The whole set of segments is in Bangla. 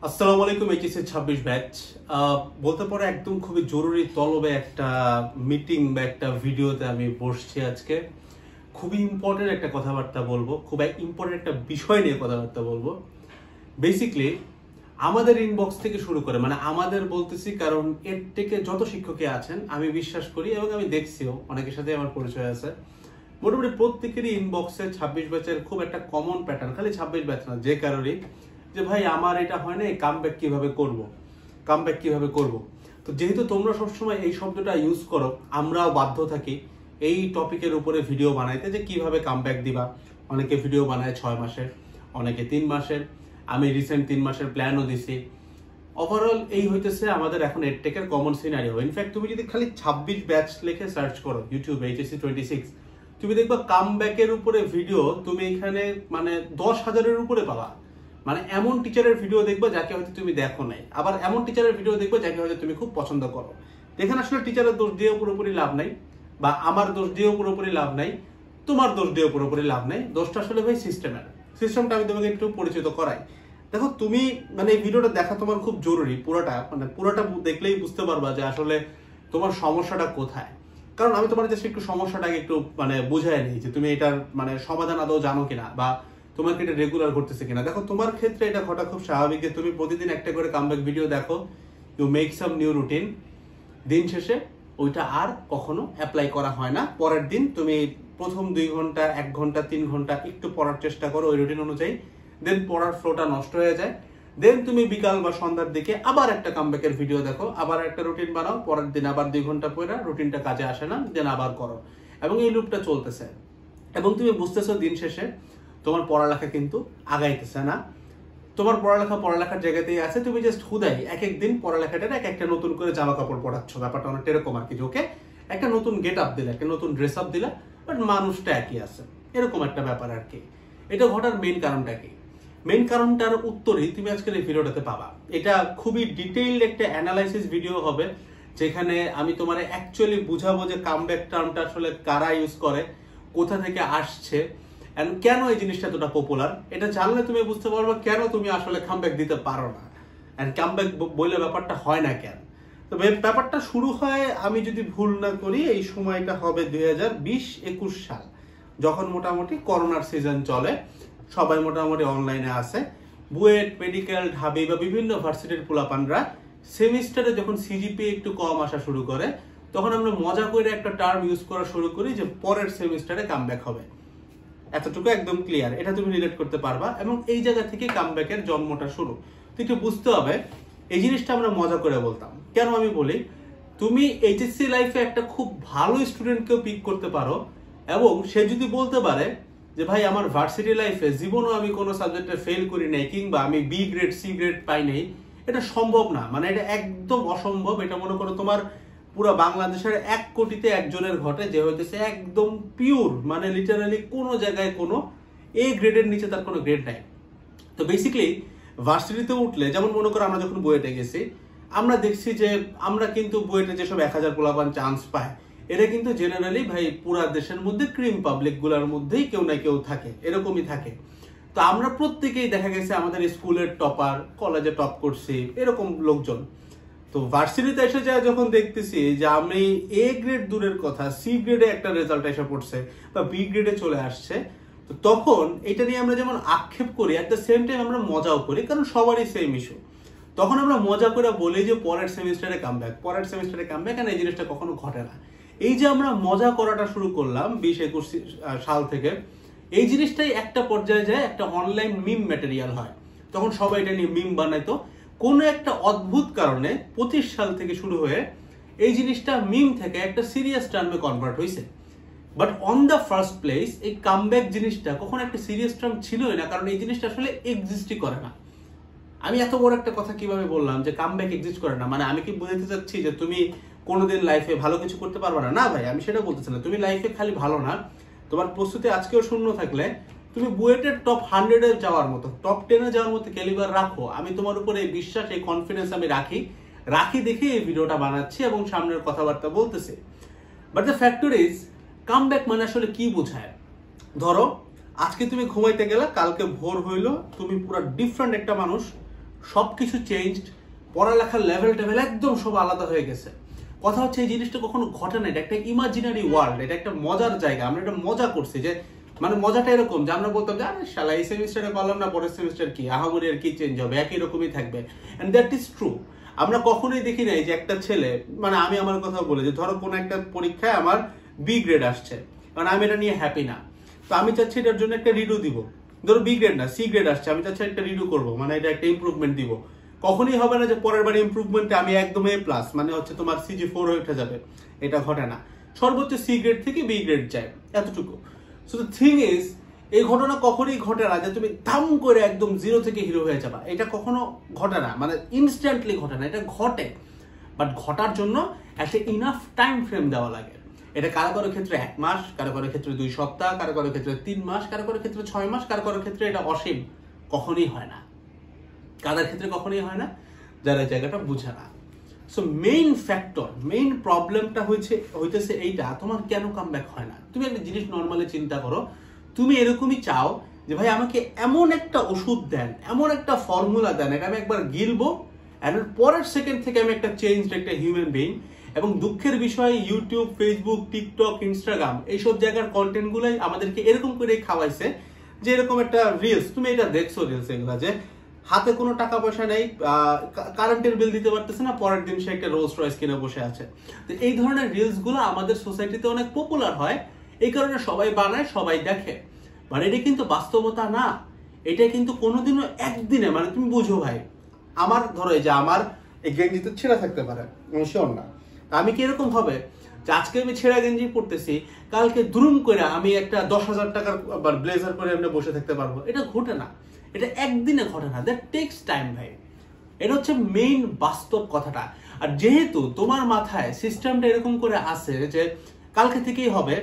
আসসালামু আলাইকুম। এইচএসসি 26 ব্যাচ বলতে পারে একদম খুবই জরুরি তলবে একটা মিটিং বা একটা ভিডিওতে আমি বসছি আজকে। খুবই ইম্পর্টেন্ট একটা কথাবার্তা বলবো, খুব ইম্পর্টেন্ট একটা বিষয় নিয়ে কথাবার্তা বলবো। বেসিক্যালি আমাদের ইনবক্স থেকে শুরু করে, মানে আমাদের বলতেছি কারণ এর থেকে যত শিক্ষকই আছেন আমি বিশ্বাস করি এবং আমি দেখছিও, অনেকের সাথে আমার পরিচয় আছে, মোটামুটি প্রত্যেকেরই ইনবক্সে 26 ব্যাচের খুব একটা কমন প্যাটার্ন, খালি 26 ব্যাচ না, যে কারোরই, যে ভাই আমার এটা হয় না, কামব্যাক কিভাবে করব। তো যেহেতু তোমরা সবসময় এই শব্দটা ইউজ করো, আমরাও বাধ্য থাকি এই টপিকের উপরে ভিডিও বানাইতে যে কিভাবে কামব্যাক দিবা। অনেকে ভিডিও বানায় 6 মাসের, অনেকে 3 মাসের, আমি রিসেন্ট 3 মাসের প্ল্যানও দিছি। ওভারঅল এই হইতেছে আমাদের এখন এডটেকের কমন সিনারিও। ইনফ্যাক্ট তুমি যদি খালি 26 ব্যাচ লিখে সার্চ করো ইউটিউবে এইচএসসি 26, তুমি দেখবা কামব্যাকের উপরে ভিডিও তুমি এখানে মানে 10,000-এর উপরে পাবা। মানে এমন টিচারের ভিডিও দেখবা যাকে হয়তো তুমি দেখো নাই, আবার এমন টিচারের ভিডিও দেখবা যাকে হয়তো তুমি খুব পছন্দ করো। এখানে আসলে টিচারের দোষ দিয়েও পুরোপুরি লাভ নাই, বা আমার দোষ দিয়েও পুরোপুরি লাভ নাই, তোমার দোষ দিয়েও পুরোপুরি লাভ নাই। দোষটা আসলে ভাই সিস্টেমটা আমি তোমাকে একটু পরিচিত করাই। দেখো তুমি মানে এই ভিডিওটা দেখা তোমার খুব জরুরি, পুরোটা দেখলেই বুঝতে পারবা যে আসলে তোমার সমস্যাটা কোথায়। কারণ আমি তোমার জাস্ট একটু সমস্যাটাকে একটু মানে বুঝাই নিই যে তুমি এটার মানে সমাধান আদৌ জানো কিনা, বা তোমাকে এটা রেগুলার করতেছে কিনা। দেখো তোমার ক্ষেত্রে এটা ঘটা খুব স্বাভাবিক যে তুমি প্রতিদিন একটা করে কামব্যাক ভিডিও দেখো, you make some new routine, দিন শেষে ওইটা আর কখনো অ্যাপ্লাই করা হয় না। পরের দিন তুমি প্রথম 2 ঘন্টা, 1 ঘন্টা, 3 ঘন্টা একটু পড়ার চেষ্টা করো ওই রুটিন অনুযায়ী, দেন পড়ার ফ্লোটা নষ্ট হয়ে যায়। দেন তুমি বিকাল বা সন্ধ্যার দিকে আবার একটা কামব্যাকের ভিডিও দেখো, আবার একটা রুটিন বানাও, পরের দিন আবার 2 ঘন্টা পড়া, রুটিনটা কাজে আসে না, দেন আবার করো, এবং এই লুপটা চলতেছে। এবং তুমি বুঝতেছো দিন শেষে তোমার পড়ালেখা কিন্তু আগাইতেছে না, তোমার পড়ালেখার জায়গাতেই আছে, তুমি জাস্ট হুদাই এক এক দিন পড়ালেখাটা একটা নতুন করে জামা কাপড় পরাচ্ছ। ব্যাপারটা অনেকটা এরকম আর কি, যে ওকে একটা নতুন গেট আপ দিলে, একটা নতুন ড্রেস আপ দিলা, বাট মানুষটা একই আছে, এরকম একটা ব্যাপার আর কি। এটা ঘটার মেইন কারণটা কি? মেইন কারণটার উত্তরই তুমি আজকের এই ভিডিওটাতে পাবা। এটা খুবই ডিটেইলড একটা অ্যানালাইসিস ভিডিও হবে, যেখানে আমি তোমার অ্যাকচুয়ালি বুঝাবো যে কামব্যাক টার্মটা আসলে কারা ইউজ করে, কোথা থেকে আসছে, এন্ড কেন এই জিনিসটা এতটা পপুলার। এটা জানলে তুমি বুঝতে পারবে কেন তুমি আসলে কামব্যাক দিতে পারো না, এন্ড কামব্যাক বলে ব্যাপারটা হয় না কেন। তো ব্যাপারটা শুরু হয়, আমি যদি ভুল না করি, এই সময়টা হবে 2020-21 সাল, যখন মোটামুটি করোনার সিজন চলে, সবাই মোটামুটি অনলাইনে আছে। বুয়েট, মেডিকেল, ঢাবি বা বিভিন্ন ভার্সিটির পোলাপানরা সেমিস্টারে যখন সিজিপিএ একটু কম আসা শুরু করে, তখন আমরা মজা করে একটা টার্ম ইউজ করা শুরু করি যে পরের সেমিস্টারে কামব্যাক হবে। এতটুকু একদম ক্লিয়ার, এটা তুমি রিলেট করতে পারবা, এবং এই জায়গা থেকে কামব্যাকের জন্মটা শুরু। তো একটু বুঝতে হবে এই জিনিসটা আমরা মজা করে বলতাম কেন। আমি বলি, তুমি এইচএসসি লাইফে একটা খুব ভালো স্টুডেন্টকেও পিক করতে পারো, এবং সে যদি বলতে পারে যে ভাই আমার ভার্সিটি লাইফে জীবনও আমি কোনো সাবজেক্টে ফেল করি নাই, কিংবা আমি বি গ্রেড সি গ্রেড পাই নাই, এটা সম্ভব না, মানে এটা একদম অসম্ভব। এটা মনে করো তোমার পুরো বাংলাদেশের 1 কোটিতে একজনের ঘটে, যে হইতেছে একদম পিওর, মানে লিটারালি কোনো জায়গায় কোনো এ গ্রেডের নিচে তার কোনো গ্রেড নাই। তো বেসিক্যালি ভার্সিটিতে উঠলে, যেমন মনে করো আমরা যখন বুয়েটে গেছি, আমরা দেখছি যে আমরা কিন্তু বুয়েটে যেসব 1000 পোলাপান চান্স পায়, এটা কিন্তু জেনারেলি ভাই পুরা দেশের মধ্যে ক্রিম পাবলিক গুলার মধ্যেই কেউ না কেউ থাকে, এরকমই থাকে। তো আমরা প্রত্যেকেই দেখা গেছে আমাদের স্কুলের টপার, কলেজে টপ করছি, এরকম লোকজন। তো ভার্সিটিতে এসে যায় যখন দেখতেছি যে আমি এ গ্রেড দূরের কথা, সি গ্রেডে একটা রেজাল্ট এসে পড়ছে বা বি গ্রেডে চলে আসছে, তো তখন এটা নিয়ে আমরা যেমন আক্ষেপ করি, অ্যাট দ্য সেম টাইম আমরা মজাও করি, কারণ সবারই সেম ইস্যু। তখন আমরা মজা করে বলি যে পরের সেমিস্টারে কামব্যাক, আর এই জিনিসটা কখনো ঘটে না। এই যে আমরা মজা করাটা শুরু করলাম 20-21 সাল থেকে, এই জিনিসটাই একটা পর্যায়ে যায় একটা অনলাইন মিম ম্যাটেরিয়াল হয়। তখন সবাই এটা নিয়ে মিম বানাইতো। কোনো একটা অদ্ভুত কারণে 25 সাল থেকে শুরু হয়ে এই জিনিসটা মিম থেকে একটা সিরিয়াস টার্মে কনভার্ট হয়েছে। But on the first place এই কামব্যাক জিনিসটা কখনো একটা সিরিয়াস টার্ম ছিলই না, কারণ এই জিনিসটা আসলে এক্সিস্টই করে না। আমি এত বড় একটা কথা কিভাবে বললাম যে কামব্যাক এক্সিস্ট করে না, মানে আমি কি বোঝাতে চাচ্ছি যে তুমি কোনোদিন লাইফে ভালো কিছু করতে পারবে না? না ভাই, আমি সেটা বলতেছি না। তুমি লাইফে খালি ভালো না, তোমার প্রস্তুতি আজকেও শূন্য থাকলে তুমি বুয়েটের টপ 100-এ যাওয়ার মতো, টপ 10-এ যাওয়ার মতো ক্যালিবার রাখো। আমি তোমার উপরে এই বিশ্বাস, এই কনফিডেন্স আমি রাখি দেখে এই ভিডিওটা বানাচ্ছি এবং সামনের কথাবার্তা বলতেছি। But the factor is, comeback মানে আসলে কি বোঝায়? ধরো আজকে তুমি ঘুমাইতে গেলা, কালকে ভোর হইলো, তুমি পুরো ডিফারেন্ট একটা মানুষ, সবকিছু চেঞ্জড, পড়ালেখার লেভেল টেভেল একদম সব আলাদা হয়ে গেছে। কথা হচ্ছে এই জিনিসটা কখনো ঘটে না, এটা একটা ইমাজিনারি ওয়ার্ল্ড, এটা একটা মজার জায়গা। আমরা এটা মজা করছি, যে মানে মজাটা এরকম যে আমরা বলতাম যে আরে শালা এই সেমিস্টারে করলাম না, পরের সেমিস্টার কি আহামরি আর কি চেঞ্জ হবে, একই রকমই থাকবে। And that is true. আমরা কখনোই দেখি নাই যে একটা ছেলে, মানে আমি আমার কথা বলি যে ধরো কোনো একটা পরীক্ষায় আমার বি গ্রেড আসছে, কারণ আমি এটা নিয়ে হ্যাপি না, তো আমি চাচ্ছি এটার জন্য একটা রিডু দিব। ধরো বি গ্রেড না, সি গ্রেড আসছে, আমি চাচ্ছি একটা রিডু করবো, মানে এটা একটা ইমপ্রুভমেন্ট দিব। কখনই হবে না যে পরের বার ইমপ্রুভমেন্টে আমি একদম এ প্লাস, মানে হচ্ছে তোমার সিজি 4 হয়ে উঠে যাবে, এটা ঘটে না। সর্বোচ্চ সি গ্রেড থেকে বি গ্রেড যায়, এতটুকু। সো দ্য থিং ইজ, এই ঘটনা কখনোই ঘটে না যে তুমি ধাম করে একদম জিরো থেকে হিরো হয়ে যাবা, এটা কখনো ঘটে না, মানে ইনস্ট্যান্টলি ঘটে না, এটা ঘটে। বাট ঘটার জন্য একটা ইনাফ টাইম ফ্রেম দেওয়া লাগে। এটা কারো কারো ক্ষেত্রে 1 মাস, কারো কারো ক্ষেত্রে 2 সপ্তাহ, কারো কারো ক্ষেত্রে 3 মাস, কারো কারো ক্ষেত্রে 6 মাস, কারো কারো ক্ষেত্রে এটা অসীম। কখনোই হয় না, কাদের ক্ষেত্রে কখনোই হয় না, যারা জায়গাটা বুঝে না। সো মেইন ফ্যাক্টর, মেইন প্রবলেমটা হইতেছে এইটা, তোমার কেন কামব্যাক হয় না। তুমি একটা জিনিস নর্মালি চিন্তা করো, তুমি এরকমই চাও যে ভাই আমাকে এমন একটা ওষুধ দেন, এমন একটা ফর্মুলা দেন, এটা আমি একবার গিলবো, এর পরের সেকেন্ড থেকে আমি একটা চেঞ্জড একটা হিউম্যান বিইং। এবং দুঃখের বিষয় ইউটিউব, ফেসবুক, টিকটক, ইনস্টাগ্রাম এইসব জায়গার কন্টেন্ট গুলাই আমাদেরকে এরকম করে খাওয়াইছে যে এরকম একটা রিলস, তুমি এটা দেখছো রিলস এগুলা, যে হাতে কোনো টাকা পয়সা নেই, কারেন্টের বিল দিতে পারতেছে না, পরের দিন সে একটা রোলস রয়েস কিনে বসে আছে। তো এই ধরনের রিলস গুলো আমাদের সোসাইটিতে অনেক পপুলার হয়, এই কারণে সবাই বানায়, সবাই দেখে। মানে এটা কিন্তু বাস্তবতা না, এটা কিন্তু কোনোদিনও একদিনে, মানে তুমি বুঝো ভাই, আমার ধরো এই যে আমার এই গেঞ্জি তো ছেঁড়া থাকতে পারে, আমি শিওর না, আমি কি এরকম হবে যে আজকে আমি ছেঁড়া গেঞ্জি পরতেছি, কালকে দুরুম করে আমি একটা 10,000 টাকার ব্লেজার পরে এমনি বসে থাকতে পারবো? এটা ঘটে না, এটা একদিনে ঘটে না, দ্যাট টেকস টাইম ভাই। এটা হচ্ছে মেইন বাস্তব কথাটা। আর যেহেতু তোমার মাথায় সিস্টেমটা এরকম করে আছে যে কালকে থেকেই হবে,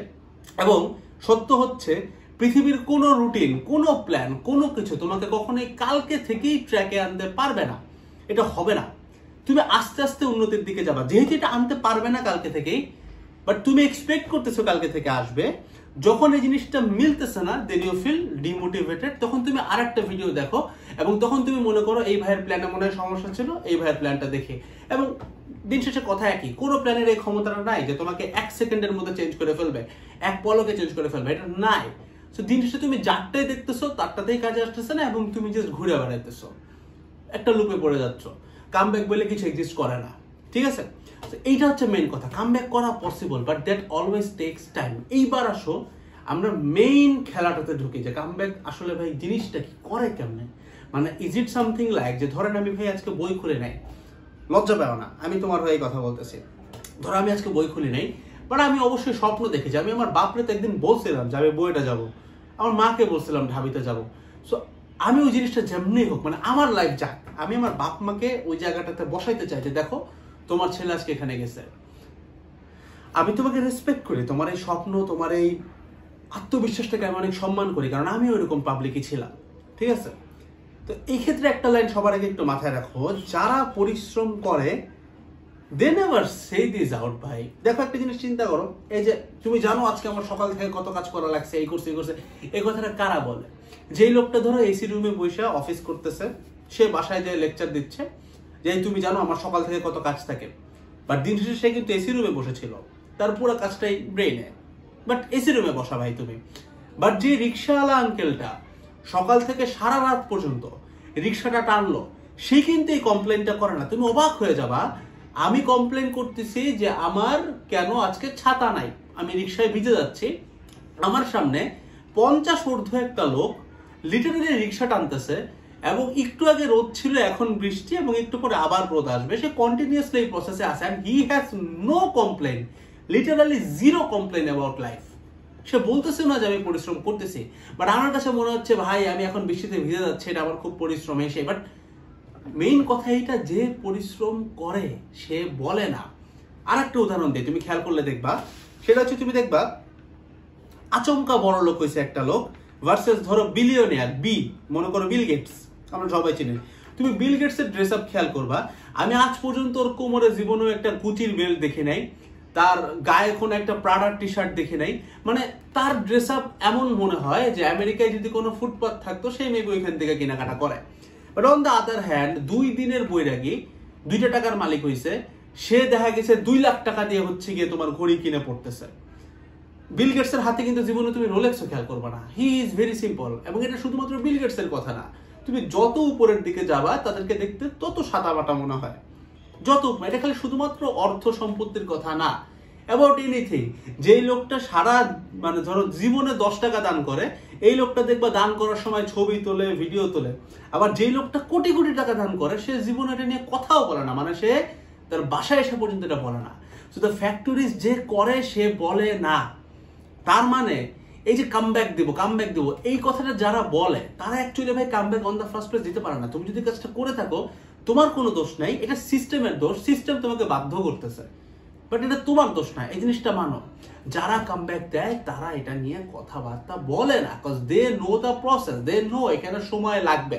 এবং সত্য হচ্ছে পৃথিবীর কোনো রুটিন, কোনো প্ল্যান, কোনো কিছু তোমাকে কখনোই কালকে থেকেই ট্র্যাকে আনতে পারবে না, এটা হবে না। তুমি আস্তে আস্তে উন্নতির দিকে যাবা, যেহেতু এটা আনতে পারবে না কালকে থেকেই, বাট তুমি এক্সপেক্ট করতেছো কালকে থেকে আসবে। যখন এই জিনিসটা মিলতেছে না, দেন ইউ ফিল ডিমোটিভেটেড, তখন তুমি আরেকটা ভিডিও দেখো, এবং তখন তুমি মনে করো এই ভাইয়ের প্ল্যানে মনে হয় সমস্যা ছিল, এই ভাইয়ের প্ল্যানটা দেখে। এবং দিন শেষে কথা একই, কোনো প্ল্যানের এই ক্ষমতাটা নাই যে তোমাকে 1 সেকেন্ডের মধ্যে চেঞ্জ করে ফেলবে, 1 পলকে চেঞ্জ করে ফেলবে, এটা নাই। সো দিন শেষে তুমি যারটাই দেখতেছো তারটাতেই কাজে আসতেছে না, এবং তুমি জাস্ট ঘুরে বেড়াইতেছো, একটা লুপে পড়ে যাচ্ছ। কামব্যাক বলে কিছু এক্সিস্ট করে না, ঠিক আছে? এইটা হচ্ছে মেইন কথা, কামব্যাক করা possible, but that always tax time. এইবার আসো আমরা মেইন খেলাটাতে ঢুকি, যে কামব্যাক আসলে ভাই জিনিসটা কি করে কেমনে। মানে ইজ ইট সামথিং লাইক, যে ধরেন আমি ভাই আজকে বই খুলে নাই, লজ্জা পাও না, আমি তোমার হয়ে কথা বলতেছি, ধরো আমি আজকে বই খুলি নাই, বাট আমি অবশ্যই স্বপ্ন দেখেছি, আমি আমার বাপরে তো একদিন বলছিলাম যে আমি বইটা যাবো, আমার মাকে বলছিলাম ঢাবিতে যাবো। সো আমি ওই জিনিসটা যেমনি হোক, মানে আমার লাইফ যাক, আমি আমার বাপ মাকে ওই জায়গাটাতে বসাইতে চাই, যে দেখো তোমার ছেলে আজকে এখানে গেছে, আমি তোমাকে রেসপেক্ট করি, তোমার এই স্বপ্ন, তোমার এই আত্মবিশ্বাসটাকে আমি অনেক সম্মান করি, কারণ আমি ওইরকম পাবলিকই ছিলাম, ঠিক আছে? তো এই ক্ষেত্রে একটা লাইন সবার আগে একটু মাথায় রাখো, যারা পরিশ্রম করে they never say this out. ভাই দেখো একটা জিনিস চিন্তা করো, এই যে তুমি জানো আজকে আমার সকাল থেকে কত কাজ করা লাগছে, এই করছে, এই কথাটা কারা বলে? যেই লোকটা ধরো এসি রুমে বসে অফিস করতেছে, সে বাসায় যে লেকচার দিচ্ছে যে তুমি জানো আমার সকাল থেকে কত কাজ থাকে, বাট দিন শেষে সে কিন্তু এসি রুমে বসেছিল, তার পুরো কাজটাই ব্রেইনে, বাট এসি রুমে বসা ভাই তুমি। বাট যে রিক্সাওয়ালা আঙ্কেলটা সকাল থেকে সারা রাত পর্যন্ত রিক্সাটা টানলো, সে কিন্তু এই কমপ্লেনটা করে না। তুমি অবাক হয়ে যাবা, আমি কমপ্লেন করতেছি যে আমার কেন আজকে ছাতা নাই, আমি রিক্সায় ভিজে যাচ্ছি, আমার সামনে 50 ঊর্ধ্ব একটা লোক লিটারালি রিক্সা টানতেছে, এবং একটু আগে রোদ ছিল, এখন বৃষ্টি, এবং একটু পরে আবার রোদ আসবে, সে কন্টিনিউয়াসলি এই প্রসেসে আছে, and he has no complain, literally zero complain about life. সে বলতেছে না যে আমি পরিশ্রম করতেছি, বাট আমার কাছে মনে হচ্ছে ভাই আমি এখন বৃষ্টিতে ভিজে যাচ্ছে, এটা আমার খুব পরিশ্রম এসে। বাট মেইন কথা এইটা, যে পরিশ্রম করে সে বলে না। আর একটা উদাহরণ দিই, তুমি খেয়াল করলে দেখবা, সেটা হচ্ছে তুমি দেখবা আচমকা বড় লোক হয়েছে একটা লোক ভার্সেস ধরো বিলিয়নিয়ার বি, মনে করো বিল গেটস, আমরা সবাই চিনি। তুমি বিল গেটসের ড্রেস আপ খেয়াল করবা, আমি আজ পর্যন্ত ওর কোমরে জীবনেও একটা গুচির বেল্ট দেখি নাই, তার গায়ে কোনো একটা প্রাডার টি শার্ট দেখে নাই, মানে তার ড্রেস আপ এমন মনে হয় যে আমেরিকায় যদি কোনো ফুটপাথ থাকতো সেই মেবি ওইখান থেকে কেনাকাটা করে। But on the other hand 2 দিনের বৈরাগী 2টা টাকার মালিক হইছে, সে দেখা গেছে 2 লাখ টাকা দিয়ে হচ্ছে গিয়ে তোমার ঘড়ি কিনে পড়তেছে। বিল গেটসের হাতে কিন্তু জীবনে তুমি রোলেক্সও খেয়াল করবে না। He is very simple. এবং এটা শুধুমাত্র বিল গেটসের কথা না, তুমি যত উপরের দিকে যাবা তাদেরকে দেখতে তত সাদামাটা মনে হয়, যত এটা খালি শুধুমাত্র অর্থ সম্পত্তির কথা না, অ্যাবাউট এনিথিং। যেই লোকটা সারা মানে ধরো জীবনে 10 টাকা দান করে, এই লোকটা দেখবা দান করার সময় ছবি তোলে, ভিডিও তোলে। আবার যেই লোকটা কোটি কোটি টাকা দান করে, সে জীবনে এটা নিয়ে কথাও বলে না, মানে সে তার বাসায় এসে পর্যন্ত এটা বলে না। সো দ্য ফ্যাক্টরিজ যে করে সে বলে না। তার মানে এই যে কামব্যাক দেবো এই কথাটা যারা বলে তারা অ্যাকচুয়ালি ভাই comeback on the first place দিতে পারে না। তুমি যদি কাজটা করে থাকো তোমার কোনো দোষ নাই, এটা সিস্টেমের দোষ, সিস্টেম তোমাকে বাধ্য করতেছে, বাট এটা তোমার দোষ না। এই জিনিসটা মানো। যারা কামব্যাক দেয় তারা এটা নিয়ে কথাবার্তা বলে না, cause they know the process, they know এখানে সময় লাগবে।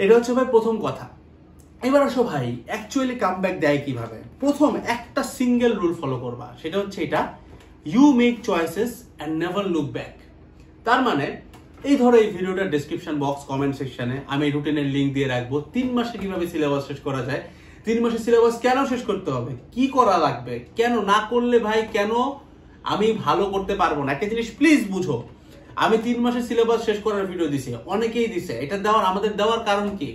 এটা হচ্ছে ভাই প্রথম কথা। এবার আসো ভাই অ্যাকচুয়ালি কামব্যাক দেয় কিভাবে। প্রথম একটা সিঙ্গেল রুল ফলো করবা, সেটা হচ্ছে এটা, you make choices and never look back. তার মানে এই ধরো এই ভিডিওটার ডেসক্রিপশন বক্স, কমেন্ট সেকশনে আমি রুটিনের লিঙ্ক দিয়ে রাখবো। 3 মাসে কিভাবে সিলেবাস শেষ করা যায়, 3 মাসে সিলেবাস কেন শেষ করতে হবে, কি করা লাগবে, কেন না করলে ভাই কেন আমি ভালো করতে পারবো না। একটা জিনিস প্লিজ বুঝো, আমি 3 মাসে সিলেবাস শেষ করার ভিডিও দিছি, অনেকেই দিছে। এটা আমাদের দেওয়ার কারণ কি?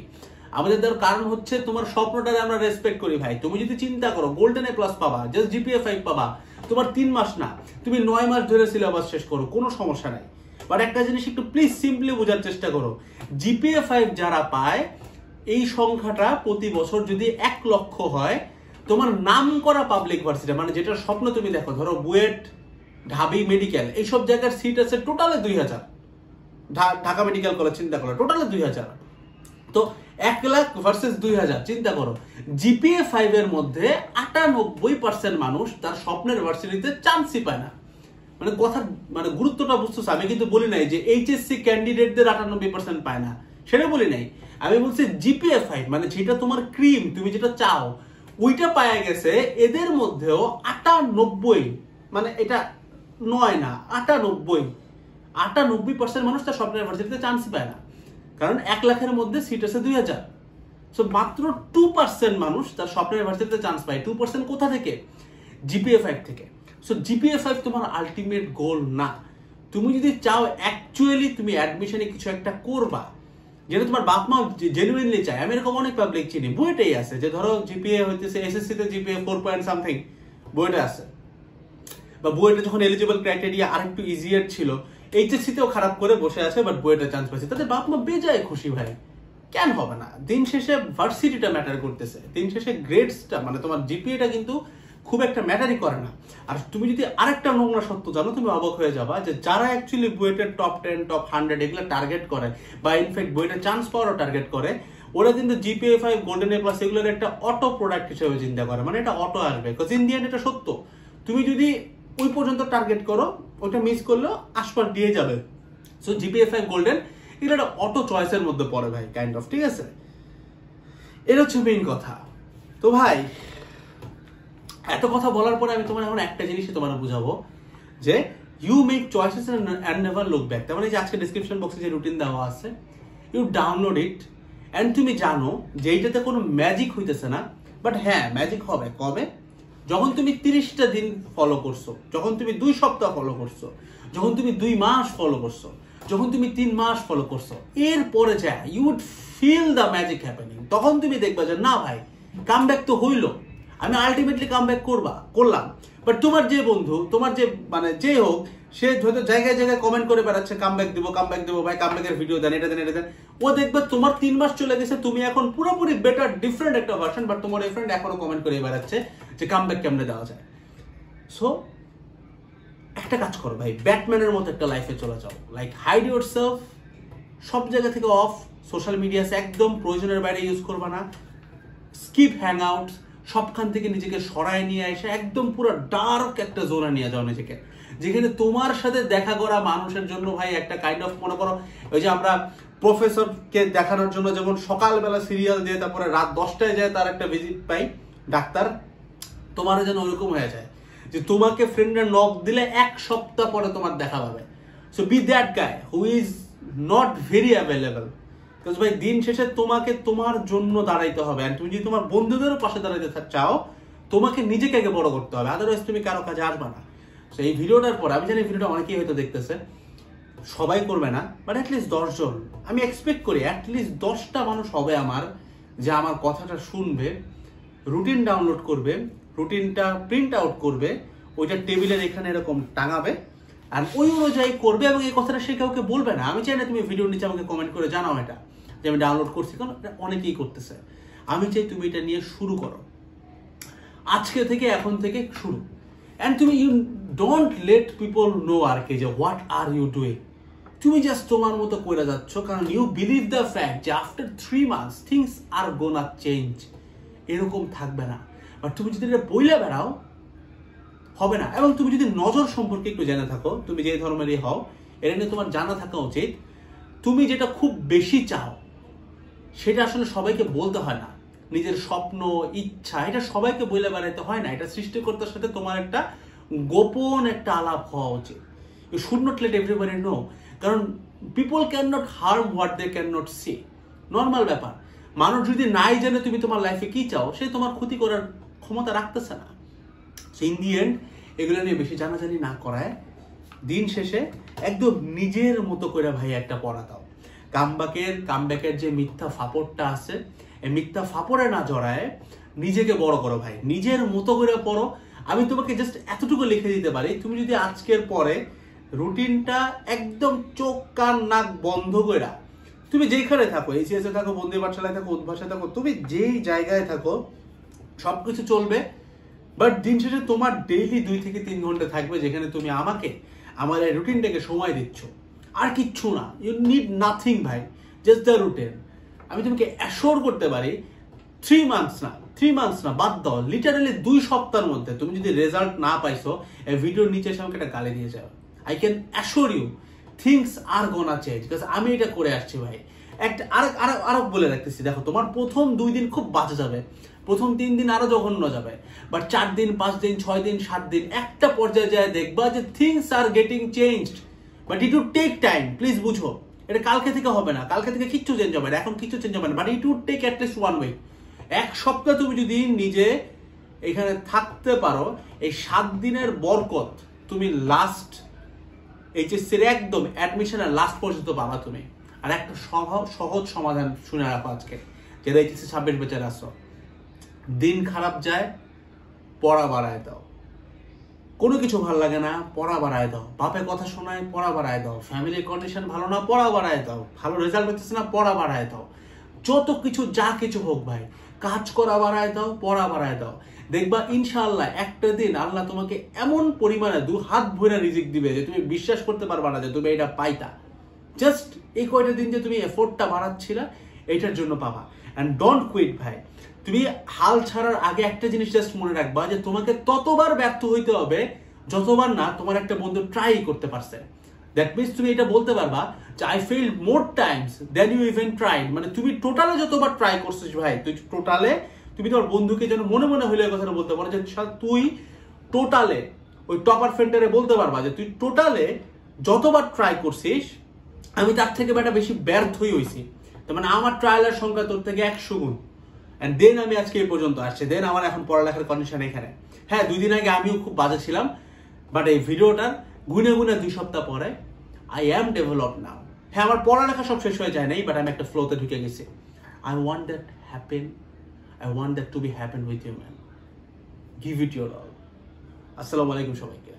আমাদের দেওয়ার কারণ হচ্ছে তোমার স্বপ্নটারে আমরা রেসপেক্ট করি ভাই। তুমি যদি চিন্তা করো গোল্ডেন এ প্লাস পাবা, জাস্ট জিপিএ 5 পাবা, তোমার 3 মাস না, তুমি 9 মাস ধরে সিলেবাস শেষ করো, কোনো সমস্যা নাই। বাট একটা জিনিস একটু প্লিজ সিম্পলি বোঝার চেষ্টা করো, জিপিএ 5 যারা পায় এই সংখ্যাটা প্রতি বছর যদি 1 লক্ষ হয়, তোমার নাম করা পাবলিক ভার্সিটি মানে যেটার স্বপ্ন তুমি দেখো, ধরো বুয়েট, ঢাবি মেডিকেল, এইসব জায়গার সিট আছে টোটালে 2000। ঢাকা মেডিকেল কলেজ চিন্তা করো, টোটালে 2000। তো 1 লাখ ভার্সেস 2000 চিন্তা করো। জিপিএ 5 এর মধ্যে 98% মানুষ তার স্বপ্নের ভার্সিটিতে চান্সই পায় না। মানে কথা মানে গুরুত্বটা বুঝতেছ। আমি কিন্তু বলি নাই যে এইচএসসি ক্যান্ডিডেটদের 98% পায় না, সেটা বলি নাই। আমি বলছি জিপিএ 5 মানে যেটা তোমার ক্রিম, তুমি যেটা চাও ওইটা পাওয়া গেছে। এদের মধ্যেও 98 মানে এটা 9 না 98% মানুষ তার স্বপ্নের ভার্সিটিতে চান্সই পায় না, কারণ 1 লাখের মধ্যে সিট আছে 2000। সো মাত্র 2% মানুষ তার স্বপ্নের ভার্সিটিতে চান্স পায়। 2% কোথা থেকে? জিপিএ 5 থেকে। সো জিপিএ 5 তোমার আলটিমেট গোল না। তুমি যদি চাও অ্যাকচুয়ালি তুমি অ্যাডমিশনে কিছু একটা করবা, যেটা তোমার বাপ মা জেনুইনলি চায়। আমি এরকম অনেক পাবলিক চিনি, বুয়েটেই আছে, যে ধরো জিপিএ হইতেছে এসএসসি তে জিপিএ 4 পয়েন্ট সামথিং বুয়েটে আছে, বা বুয়েটে যখন এলিজিবল ক্রাইটেরিয়া আরেকটু ইজিয়ার ছিল, এইচএসসি তেও খারাপ করে বসে আছে, বাট বুয়েটে চান্স পাইছে। তাদের বাপ মা বেজায় খুশি ভাই, কেন হবে না? দিন শেষে ভার্সিটিটা ম্যাটার করতেছে, দিন শেষে গ্রেডসটা মানে তোমার জিপিএটা কিন্তু খুব একটা ম্যাটারই করে না। আর তুমি যদি আরেকটা নোংরা সত্য জানো, তুমি অবাক হয়ে যাবা যে যারা অ্যাকচুয়ালি বুয়েটের টপ 10 টপ 100 এগুলো টার্গেট করে, বা ইনফ্যাক্ট বুয়েটের চান্স পাওয়ারও টার্গেট করে, ওরা কিন্তু জিপিএ 5 গোল্ডেন এ প্লাস এগুলোর একটা অটো প্রোডাক্ট হিসেবে চিন্তা করে, মানে এটা অটো আসবে। বিকজ ইন দি এন্ড এটা সত্য, তুমি যদি ওই পর্যন্ত টার্গেট করো, ওটা মিস করলেও আশপাশ দিয়ে যাবে। সো জিপিএ 5 গোল্ডেন এটা একটা অটো চয়েসের মধ্যে পড়ে ভাই, কাইন্ড অফ, ঠিক আছে? এটা হচ্ছে মেইন কথা। তো ভাই এত কথা বলার পরে আমি তোমার এখন একটা জিনিসই তোমার বুঝাবো, যে you make choices and never look back. তার মানে যে আজকে ডিসক্রিপশন বক্সে যে রুটিন দেওয়া আছে, ইউ ডাউনলোড ইট অ্যান্ড তুমি জানো যে এইটাতে কোনো ম্যাজিক হইতেছে না। বাট হ্যাঁ, ম্যাজিক হবে কবে? যখন তুমি 30টা দিন ফলো করছো, যখন তুমি 2 সপ্তাহ ফলো করছো, যখন তুমি 2 মাস ফলো করছো, যখন তুমি 3 মাস ফলো করছো, এরপরে যা you would feel the magic happening. তখন তুমি দেখবা যে না ভাই, কামব্যাক তো হইলো, আমি আলটিমেটলি কামব্যাক করলাম। বাট তোমার যে বন্ধু, তোমার যে মানে যে হোক, সে হয়তো জায়গায় জায়গায় কমেন্ট করে বেড়াচ্ছে কামব্যাক দেবো ভাই, কামব্যাকের ভিডিও দেন, এটা দেন। ও দেখবে তোমার 3 মাস চলে গেছে, তুমি এখন পুরোপুরি বেটার ডিফারেন্ট একটা ভার্সন, বাট তোমার এই ফ্রেন্ড এখনো কমেন্ট করে বেড়াচ্ছে যে কামব্যাক কেমনে দেওয়া যায়। সো একটা কাজ করো ভাই, ব্যাটম্যানের মতো একটা লাইফে চলে যাও, লাইক হাইড ইউর সেলফ, সব জায়গা থেকে অফ, সোশ্যাল মিডিয়া একদম প্রয়োজনের বাইরে ইউজ করবা না, স্কিপ হ্যাং আউট, সবখান থেকে নিজেকে সরায় নিয়ে এসে একদম পুরো ডার্ক একটা জোনে নিয়ে যাও নিজেকে, যেখানে তোমার সাথে দেখা করা মানুষের জন্য ভাই একটা কাইন্ড অফ, মনে করো ওই যে আমরা প্রফেসরকে দেখানোর জন্য যেমন সকালবেলা সিরিয়াল দিয়ে তারপরে রাত 10টায় যায় তার একটা ভিজিট পাই ডাক্তার, তোমারও যেন ওইরকম হয়ে যায় যে তোমাকে ফ্রেন্ডের নক দিলে 1 সপ্তাহ পরে তোমার দেখা পাবে। So be that guy who is not very available, because ভাই দিন শেষে তোমাকে তোমার জন্য দাঁড়াইতে হবে, আর তুমি যদি তোমার বন্ধুদেরও পাশে দাঁড়াইতে চাও তোমাকে নিজেকে আগে বড় করতে হবে, আদারওয়াইজ তুমি কারো কাজে আসবে না। এই ভিডিওটার পর আমি জানি ভিডিওটা অনেকেই হয়তো দেখতেছে, সবাই করবে না, বাট অ্যাটলিস্ট 10 জন আমি এক্সপেক্ট করি, অ্যাটলিস্ট 10টা মানুষ হবে আমার, যে আমার কথাটা শুনবে, রুটিন ডাউনলোড করবে, রুটিনটা প্রিন্ট আউট করবে, ওইটা টেবিলের এখানে এরকম টাঙাবে, আর ওই অনুযায়ী করবে, এবং এই কথাটা সে কাউকে বলবে না। আমি চাই না তুমি ভিডিওর নিচে আমাকে কমেন্ট করে জানাও এটা যে আমি ডাউনলোড করছি, কারণ এটা অনেকেই করতেছে। আমি চাই তুমি এটা নিয়ে শুরু করো, আজকে থেকে, এখন থেকে শুরু। অ্যান্ড তুমি you don't let people know আর কি যে হোয়াট আর ইউ ডুইং। তুমি জাস্ট তোমার মতো করে যাচ্ছ, কারণ ইউ বিলিভ দ্য ফ্যাক্ট যে after 3 months things are gonna change, এরকম থাকবে না। বাট তুমি যদি এটা বইলে বেড়াও হবে না। এবং তুমি যদি নজর সম্পর্কে একটু জেনে থাকো, তুমি যে ধর্মেরই হও, এটা নিয়ে তোমার জানা থাকা উচিত। তুমি যেটা খুব বেশি চাও সেটা আসলে সবাইকে বলতে হয় না, নিজের স্বপ্ন ইচ্ছা এটা সবাইকে বলে বেড়াইতে হয় না, এটা সৃষ্টিকর্তার সাথে তোমার একটা গোপন একটা আলাপ হওয়া উচিত। You should not let everybody know, কারণ people can not harm what they can not see, normal ব্যাপার। মানুষ যদি নাই জানে তুমি তোমার লাইফে কি চাও, সে তোমার ক্ষতি করার ক্ষমতা রাখতেছে না। সো ইন দি এন্ড এগুলো নিয়ে বেশি জানাজানি না করায় দিন শেষে একদম নিজের মতো করে ভাই একটা পড়া দাও। কামব্যাকের যে মিথ্যা ফাপড়টা আছে, এই মিথ্যা ফাপড়ে না জড়ায় নিজেকে বড় করো ভাই, নিজের মতো করে পড়ো। আমি তোমাকে জাস্ট এতটুকু লিখে দিতে পারি, তুমি যদি আজকের পরে রুটিনটা একদম চোখ কান নাক বন্ধ করে, তুমি যেখানে থাকো, এইচএস এ থাকো, বন্দি পাঠশালায় থাকো, উদ্ভাসে থাকো, তুমি যেই জায়গায় থাকো সবকিছু চলবে, বাট দিন শেষে তোমার ডেইলি 2 থেকে 3 ঘন্টা থাকবে যেখানে তুমি আমাকে, আমার এই রুটিনটাকে সময় দিচ্ছ, আর কিচ্ছু না। ইউ নিড নাথিং ভাই, জাস্ট দ্য রুটিন। আমি তোমাকে অ্যাশোর করতে পারি 3 months না, বাদ দাও, লিটারালি 2 সপ্তাহের মধ্যে তুমি যদি রেজাল্ট না পাইছো, এই ভিডিওর নিচে এসে আমাকে একটা গালি দিয়ে যাও। I can assure you things are gonna change, because আমি এটা করে আসছি ভাই। একটা আরো বলে রাখতেছি, দেখো তোমার প্রথম 2 দিন খুব বাজে যাবে, প্রথম 3 দিন আরো জঘন্য যাবে, বাট 4 দিন 5 দিন 6 দিন 7 দিন একটা পর্যায়ে যায় দেখবা যে things are getting changed, but it would take time. Please বুঝো, এটা কালকে থেকে হবে না, কালকে থেকে কিচ্ছু চেঞ্জ হবে না, এখন কিছু চেঞ্জ হবে না, but it would take at least 1 week. 1 সপ্তাহ তুমি যদি নিজে এখানে থাকতে পারো, এই 7 দিনের বরকত তুমি লাস্ট এইচএসসির একদম অ্যাডমিশনের লাস্ট পর্যন্ত পাবা তুমি। আর একটা সহজ সমাধান শুনে রাখো আজকে, যেটা এইচএসসি 26 বেচার আসো, দিন খারাপ যায় পড়া বাড়ায় দাও, কোনো কিছু ভালো লাগে না পড়া বাড়ায় দাও, বাপের কথা শোনায় পড়া বাড়ায় দাও, ফ্যামিলির কন্ডিশন ভালো না পড়া বাড়ায় দাও, ভালো রেজাল্ট হচ্ছে না পড়া বাড়ায় দাও, যত কিছু যা কিছু হোক ভাই, কাজ করা বাড়ায় দাও, পড়া বাড়ায় দাও। দেখবা ইনশাআল্লাহ একটা দিন আল্লাহ তোমাকে এমন পরিমাণে 2 হাত ভরে রিজিক দিবে যে তুমি বিশ্বাস করতে পারবা না যে তুমি এটা পাইতা। জাস্ট এই কয়টা দিন যে তুমি এফোর্টটা বাড়াচ্ছিলা, এটার জন্য পাবা। অ্যান্ড ডোন্ট কুইট ভাই, তুমি হাল ছাড়ার আগে একটা জিনিস জাস্ট মনে রাখবা যে তোমাকে ততবার ব্যর্থ হইতে হবে যতবার না তোমার একটা বন্ধু ট্রাই করতে পারছে। দ্যাট মিনস তুমি এটা বলতে পারবা যে I failed more times than you even tried, মানে তুমি টোটালে যতবার ট্রাই করছিস ভাই, তুই টোটালে তুমি তোমার বন্ধুকে যেন মনে মনে হইলে কথাটা বলতে পারো যে তুই টোটালে ওই টপার ফ্রেন্ডারে বলতে পারবা যে তুই টোটালে যতবার ট্রাই করছিস আমি তার থেকে বেশি ব্যর্থই হয়েছি, তার মানে আমার ট্রায়ালের সংখ্যা তোর থেকে 100 গুণ। অ্যান্ড দেন আমি আজকে এই পর্যন্ত আসছি, দেন আমার এখন পড়ালেখার কন্ডিশন এখানে। হ্যাঁ 2 দিন আগে আমিও খুব বাজে ছিলাম, বাট এই ভিডিওটার গুনে 2 সপ্তাহ পরে আই অ্যাম ডেভেলপ নাও। হ্যাঁ আমার পড়ালেখা সব শেষ হয়ে যায় নাই, বাট আমি একটা ফ্লোতে ঢুকে গেছি। I want that happen, I want that to be happen with you, man. Give it your all. Assalamu alaikum সবাইকে।